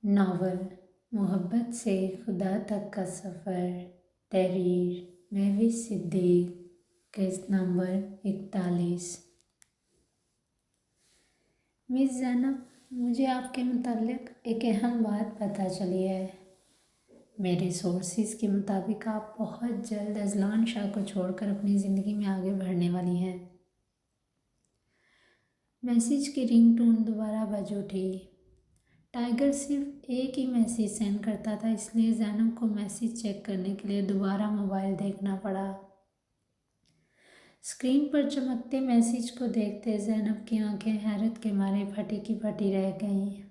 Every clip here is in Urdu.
ناول محبت سے خدا تک کا سفر، تحریر مہوش صدیق، قسط نمبر 41۔ مس زینب، مجھے آپ کے متعلق ایک اہم بات پتہ چلی ہے۔ میرے سورسز کے مطابق آپ بہت جلد اذلان شاہ کو چھوڑ کر اپنی زندگی میں آگے بڑھنے والی ہیں۔ میسیج کی رنگ ٹون دوبارہ بج اٹھی۔ ٹائیگر صرف ایک ہی میسیج سینڈ کرتا تھا، اس لیے زینب کو میسیج چیک کرنے کے لیے دوبارہ موبائل دیکھنا پڑا۔ اسکرین پر چمکتے میسیج کو دیکھتے زینب کی آنکھیں حیرت کے مارے پھٹی کی پھٹی رہ گئیں۔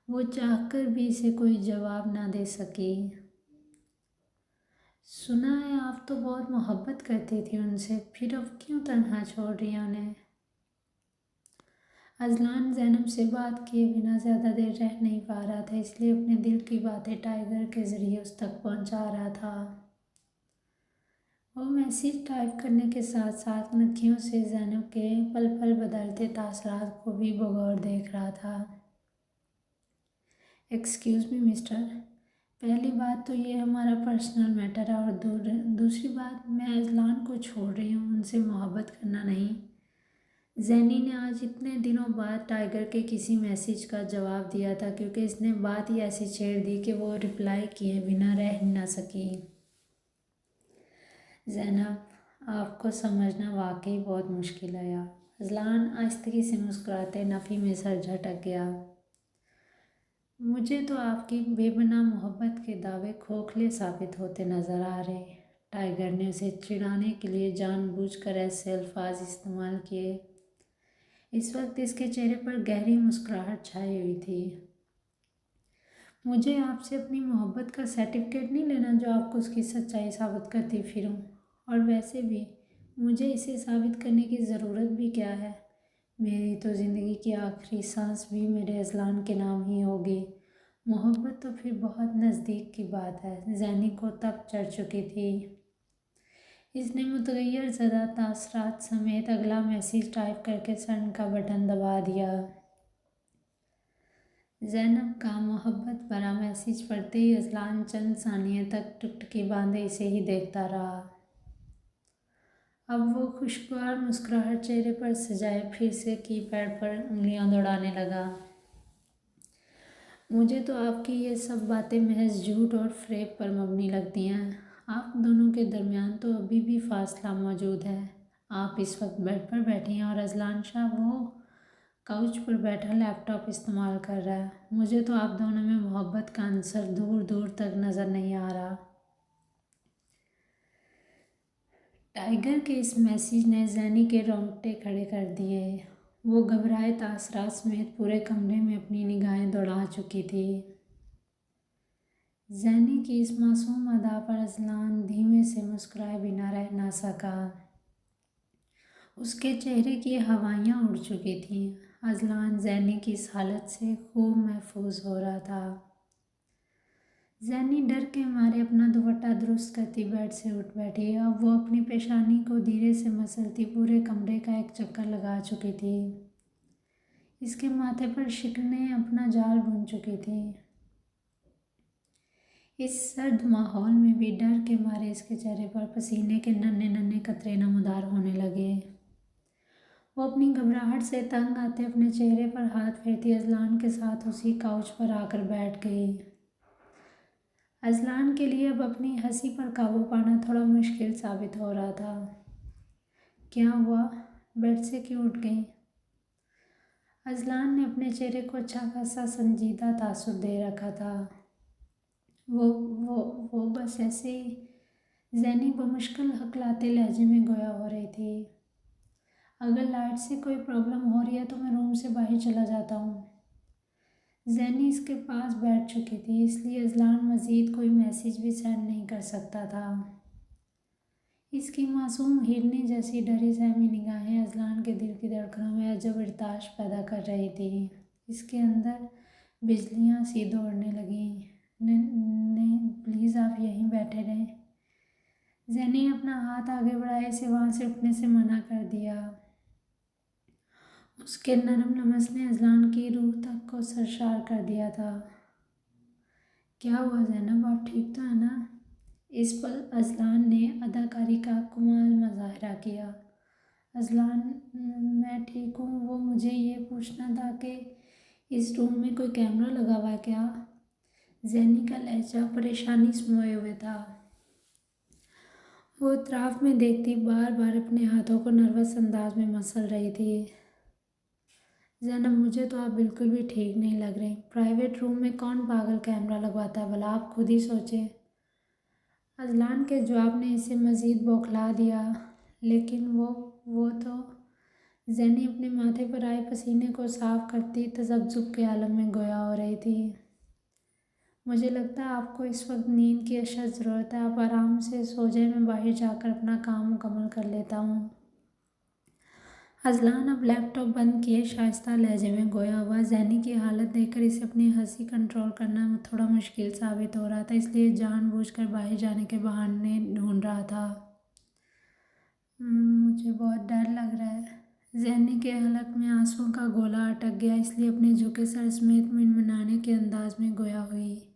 وہ چاہ کر بھی اسے کوئی جواب نہ دے سکی۔ سنا ہے آپ تو بہت محبت کرتی تھی ان سے، پھر اب کیوں تنہا چھوڑ رہی ہیں انہیں؟ اذلان زینب سے بات کیے بنا زیادہ دیر رہ نہیں پا رہا تھا، اس لیے اپنے دل کی باتیں ٹائیگر کے ذریعے اس تک پہنچا رہا تھا۔ وہ میسیج ٹائپ کرنے کے ساتھ ساتھ نکھیوں سے زینب کے پل پل بدلتے تاثرات کو بھی بغور دیکھ رہا تھا۔ ایکسکیوز می مسٹر، پہلی بات تو یہ ہمارا پرسنل میٹر ہے، اور دوسری بات میں اذلان کو چھوڑ رہی ہوں، ان سے محبت کرنا نہیں۔ زینی نے آج اتنے دنوں بعد ٹائیگر کے کسی میسیج کا جواب دیا تھا، کیونکہ اس نے بات ہی ایسی چھیڑ دی کہ وہ رپلائی کیے بنا رہ نہ سکی۔ زینب، آپ کو سمجھنا واقعی بہت مشکل ہے۔ اذلان آہستگی سے مسکراتے نفی میں سر جھٹک گیا۔ مجھے تو آپ کی بے پناہ محبت کے دعوے کھوکھلے ثابت ہوتے نظر آ رہے۔ ٹائیگر نے اسے چڑھانے کے لیے جان بوجھ کر ایسے الفاظ استعمال کیے۔ اس وقت اس کے چہرے پر گہری مسکراہٹ چھائی ہوئی تھی۔ مجھے آپ سے اپنی محبت کا سرٹیفکیٹ نہیں لینا جو آپ کو اس کی سچائی ثابت کرتی پھروں، اور ویسے بھی مجھے اسے ثابت کرنے کی ضرورت بھی کیا ہے؟ میری تو زندگی کی آخری سانس بھی میرے اذلان کے نام ہی ہوگی۔ محبت تو پھر بہت نزدیک کی بات ہے۔ زینی کو تپ چڑھ چکی تھی۔ اس نے متغیر زدہ تاثرات سمیت اگلا میسیج ٹائپ کر کے سینڈ کا بٹن دبا دیا۔ زینب کا محبت بھرا میسیج پڑھتے ہی اذلان چند ثانیے تک ٹکٹکی باندھے اسے ہی دیکھتا رہا۔ اب وہ خوشگوار مسکراہٹ چہرے پر سجائے پھر سے کی پیڈ پر انگلیاں دوڑانے لگا۔ مجھے تو آپ کی یہ سب باتیں محض جھوٹ اور فریب پر مبنی لگتی ہیں۔ آپ دونوں کے درمیان تو ابھی بھی فاصلہ موجود ہے۔ آپ اس وقت بیڈ پر بیٹھی ہیں اور اذلان شاہ وہ کاؤچ پر بیٹھا لیپ ٹاپ استعمال کر رہا ہے۔ مجھے تو آپ دونوں میں محبت کا عنصر دور دور تک نظر نہیں آ رہا۔ ٹائیگر کے اس میسیج نے زینی کے رونگٹے کھڑے کر دیے۔ وہ گھبرائے تاثرات سمیت پورے کمرے میں اپنی نگاہیں دوڑا چکی تھی۔ زینی کی اس معصوم ادا پر اذلان دھیمے سے مسکرائے بنا رہ نہ سکا۔ اس کے چہرے کی ہوائیاں اڑ چکی تھیں۔ اذلان زینی کی اس حالت سے خوب محفوظ ہو رہا تھا۔ زینی ڈر کے مارے اپنا دوپٹہ درست کرتی بیڈ سے اٹھ بیٹھی۔ اب وہ اپنی پیشانی کو دھیرے سے مسلتی پورے کمرے کا ایک چکر لگا چکی تھی۔ اس کے ماتھے پر شکنیں اپنا جال بن چکی تھیں۔ اس سرد ماحول میں بھی ڈر کے مارے اس کے چہرے پر پسینے کے ننھے ننھے قطرے نمودار ہونے لگے۔ وہ اپنی گھبراہٹ سے تنگ آتے اپنے چہرے پر ہاتھ پھیرتی اذلان کے ساتھ اسی کاؤچ پر آ کر بیٹھ گئی۔ اذلان کے لیے اب اپنی ہنسی پر قابو پانا تھوڑا مشکل ثابت ہو رہا تھا۔ کیا ہوا؟ بیڈ سے کیوں اٹھ گئی؟ اذلان نے اپنے چہرے کو اچھا خاصا سنجیدہ تاثر دے رکھا تھا۔ وہ بس ایسے ہی۔ زینی بمشکل ہکلاتے لہجے میں گویا ہو رہی تھی۔ اگر لائٹ سے کوئی پرابلم ہو رہی ہے تو میں روم سے باہر چلا جاتا ہوں۔ زینی اس کے پاس بیٹھ چکی تھی، اس لیے اذلان مزید کوئی میسیج بھی سینڈ نہیں کر سکتا تھا۔ اس کی معصوم ہرنی جیسی ڈری سہمی نگاہیں اذلان کے دل کی دھڑکنوں میں عجب ارتعاش پیدا کر رہی تھیں۔ اس کے اندر بجلیاں سی دوڑنے لگیں۔ نہیں، پلیز آپ یہیں بیٹھے رہیں۔ زینی نے اپنا ہاتھ آگے بڑھائے اسے وہاں سے اٹھنے سے منع کر دیا۔ اس کے نرم لمس نے اذلان کی روح تک کو سرشار کر دیا تھا۔ کیا ہوا زینب، آپ ٹھیک تو ہیں نا؟ اس پل اذلان نے اداکاری کا کمال مظاہرہ کیا۔ اذلان، میں ٹھیک ہوں، وہ مجھے یہ پوچھنا تھا کہ اس روم میں کوئی کیمرہ لگا ہوا ہے کیا؟ زینی کا لہجہ پریشانی سموئے ہوئے تھا۔ وہ اطراف میں دیکھتی بار بار اپنے ہاتھوں کو نروس انداز میں مسل رہی تھی۔ زینب، مجھے تو آپ بالکل بھی ٹھیک نہیں لگ رہی۔ پرائیویٹ روم میں کون پاگل کیمرہ لگواتا ہے بھلا، آپ خود ہی سوچیں۔ اذلان کے جواب نے اسے مزید بوکھلا دیا، لیکن وہ تو زینی اپنے ماتھے پر آئے پسینے کو صاف کرتی تذبذب کے عالم میں گویا ہو رہی تھی۔ مجھے لگتا ہے آپ کو اس وقت نیند کی اشد ضرورت ہے، آپ آرام سے سو جائیں، میں باہر جا کر اپنا کام مکمل کر لیتا ہوں۔ اذلان اب لیپ ٹاپ بند کیے شائستہ لہجے میں گویا ہوا۔ زینی کی حالت دیکھ کر اسے اپنی ہنسی کنٹرول کرنا تھوڑا مشکل ثابت ہو رہا تھا، اس لیے جان بوجھ کر باہر جانے کے بہانے ڈھونڈ رہا تھا۔ مجھے بہت ڈر لگ رہا ہے۔ زینی کے حلق میں آنسوؤں کا گولا اٹک گیا، اس لیے اپنے جھکے سر سمیت منمنانے کے انداز میں گویا ہوئی۔